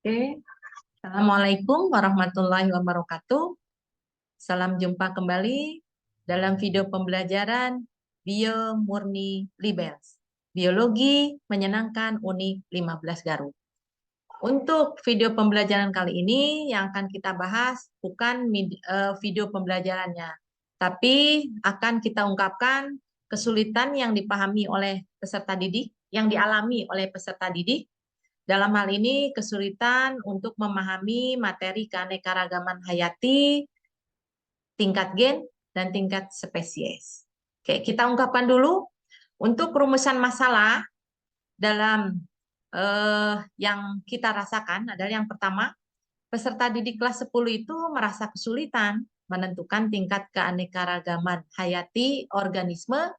Oke, Assalamualaikum warahmatullahi wabarakatuh. Salam jumpa kembali dalam video pembelajaran Bio Murni Libels. Biologi menyenangkan unik 15 Garut. Untuk video pembelajaran kali ini yang akan kita bahas bukan video pembelajarannya, tapi akan kita ungkapkan kesulitan yang dipahami oleh peserta didik, yang dialami oleh peserta didik. Dalam hal ini kesulitan untuk memahami materi keanekaragaman hayati, tingkat gen, dan tingkat spesies. Oke, kita ungkapkan dulu untuk rumusan masalah dalam yang kita rasakan adalah yang pertama, peserta didik kelas 10 itu merasa kesulitan menentukan tingkat keanekaragaman hayati organisme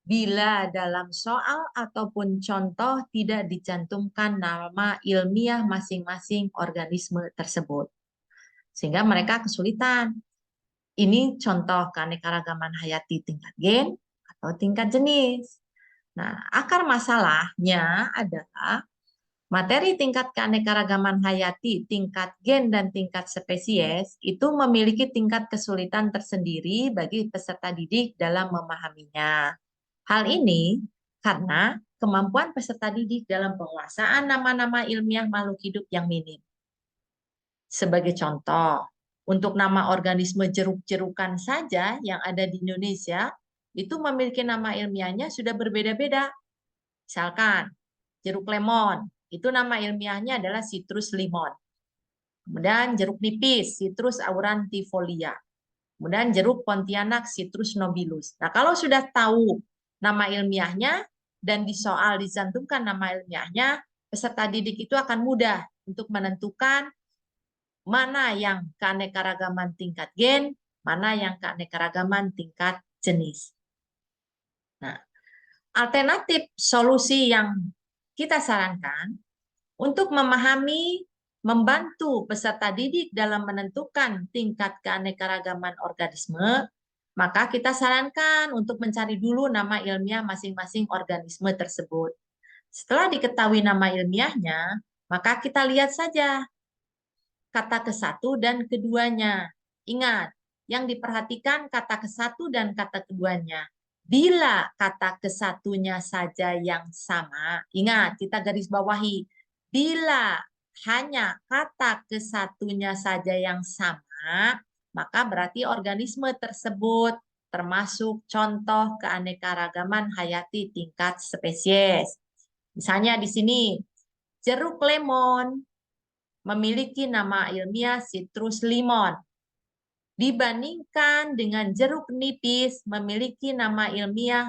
bila dalam soal ataupun contoh tidak dicantumkan nama ilmiah masing-masing organisme tersebut. Sehingga mereka kesulitan. Ini contoh keanekaragaman hayati tingkat gen atau tingkat jenis. Nah, akar masalahnya adalah materi tingkat keanekaragaman hayati, tingkat gen, dan tingkat spesies itu memiliki tingkat kesulitan tersendiri bagi peserta didik dalam memahaminya. Hal ini karena kemampuan peserta didik dalam penguasaan nama-nama ilmiah makhluk hidup yang minim. Sebagai contoh, untuk nama organisme jeruk-jerukan saja yang ada di Indonesia, itu memiliki nama ilmiahnya sudah berbeda-beda. Misalkan, jeruk lemon, itu nama ilmiahnya adalah Citrus limon. Kemudian jeruk nipis, Citrus aurantifolia. Kemudian jeruk Pontianak, Citrus nobilus. Nah, kalau sudah tahu nama ilmiahnya dan di soal dicantumkan nama ilmiahnya, peserta didik itu akan mudah untuk menentukan mana yang keanekaragaman tingkat gen, mana yang keanekaragaman tingkat jenis. Nah, alternatif solusi yang kita sarankan untuk memahami, membantu peserta didik dalam menentukan tingkat keanekaragaman organisme, maka kita sarankan untuk mencari dulu nama ilmiah masing-masing organisme tersebut. Setelah diketahui nama ilmiahnya, maka kita lihat saja kata ke satu dan keduanya. Ingat, yang diperhatikan kata ke satu dan kata keduanya. Bila kata ke satunya saja yang sama, ingat kita garis bawahi. Bila hanya kata ke satunya saja yang sama, maka berarti organisme tersebut termasuk contoh keanekaragaman hayati tingkat spesies. Misalnya di sini, jeruk lemon memiliki nama ilmiah Citrus limon. Dibandingkan dengan jeruk nipis memiliki nama ilmiah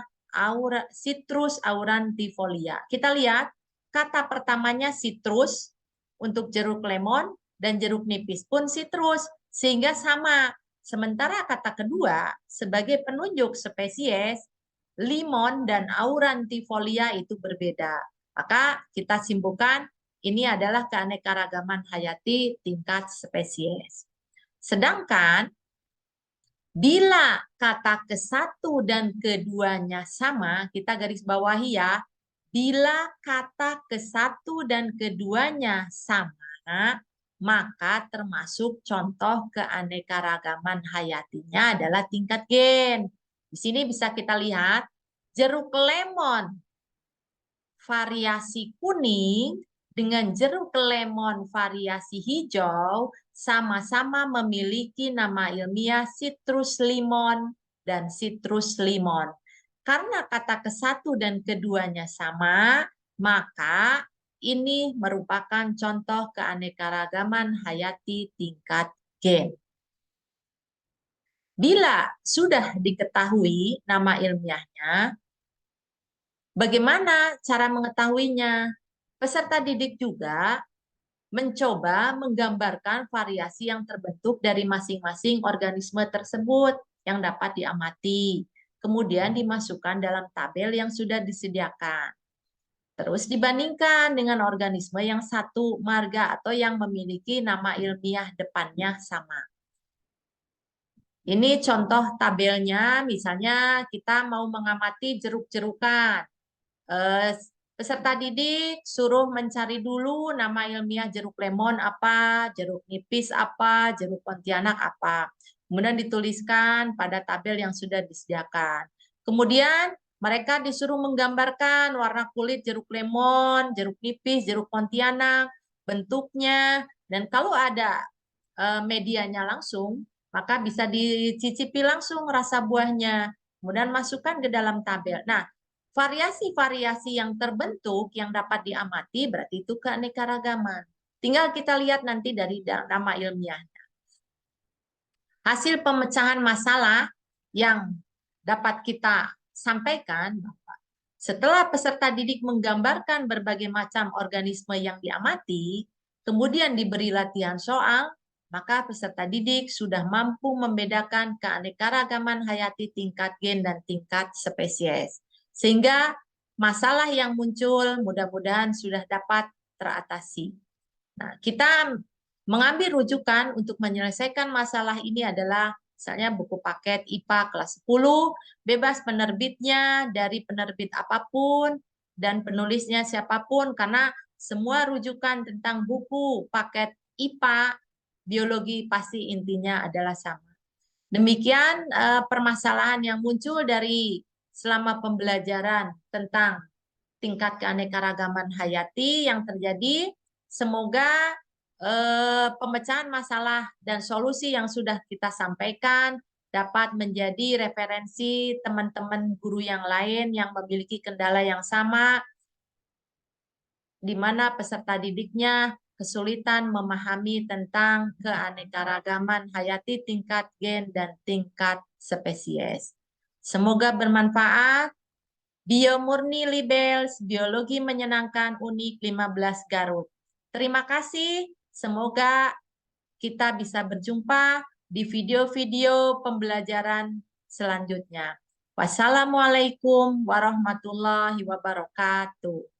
Citrus aurantifolia. Kita lihat kata pertamanya citrus untuk jeruk lemon dan jeruk nipis pun citrus sehingga sama. Sementara kata kedua sebagai penunjuk spesies limon dan aurantifolia itu berbeda. Maka kita simpulkan ini adalah keanekaragaman hayati tingkat spesies. Sedangkan bila kata ke satu dan keduanya sama, kita garis bawahi ya. Bila kata ke satu dan keduanya sama, maka termasuk contoh keanekaragaman hayatinya adalah tingkat gen. Di sini bisa kita lihat jeruk lemon variasi kuning dengan jeruk lemon variasi hijau sama-sama memiliki nama ilmiah Citrus limon dan Citrus limon. Karena kata ke satu dan keduanya sama, maka ini merupakan contoh keanekaragaman hayati tingkat gen. Bila sudah diketahui nama ilmiahnya, bagaimana cara mengetahuinya? Peserta didik juga mencoba menggambarkan variasi yang terbentuk dari masing-masing organisme tersebut yang dapat diamati. Kemudian dimasukkan dalam tabel yang sudah disediakan. Terus dibandingkan dengan organisme yang satu marga atau yang memiliki nama ilmiah depannya sama. Ini contoh tabelnya, misalnya kita mau mengamati jeruk-jerukan. Peserta didik suruh mencari dulu nama ilmiah jeruk lemon apa, jeruk nipis apa, jeruk pontianak apa. Kemudian dituliskan pada tabel yang sudah disediakan. Kemudian mereka disuruh menggambarkan warna kulit jeruk lemon, jeruk nipis, jeruk pontianak, bentuknya, dan kalau ada medianya langsung, maka bisa dicicipi langsung rasa buahnya. Kemudian masukkan ke dalam tabel. Nah, variasi-variasi yang terbentuk yang dapat diamati berarti itu keanekaragaman. Tinggal kita lihat nanti dari nama ilmiahnya. Hasil pemecahan masalah yang dapat kita sampaikan bahwa setelah peserta didik menggambarkan berbagai macam organisme yang diamati, kemudian diberi latihan soal, maka peserta didik sudah mampu membedakan keanekaragaman hayati tingkat gen dan tingkat spesies. Sehingga masalah yang muncul mudah-mudahan sudah dapat teratasi. Nah, kita mengambil rujukan untuk menyelesaikan masalah ini adalah misalnya buku paket IPA kelas 10, bebas penerbitnya dari penerbit apapun dan penulisnya siapapun karena semua rujukan tentang buku paket IPA biologi pasti intinya adalah sama. Demikian permasalahan yang muncul dari selama pembelajaran tentang tingkat keanekaragaman hayati yang terjadi. Semoga pemecahan masalah dan solusi yang sudah kita sampaikan dapat menjadi referensi teman-teman guru yang lain yang memiliki kendala yang sama, di mana peserta didiknya kesulitan memahami tentang keanekaragaman hayati tingkat gen dan tingkat spesies. Semoga bermanfaat. Bio Murni Libels, biologi menyenangkan unik 15 Garut. Terima kasih, semoga kita bisa berjumpa di video-video pembelajaran selanjutnya. Wassalamualaikum warahmatullahi wabarakatuh.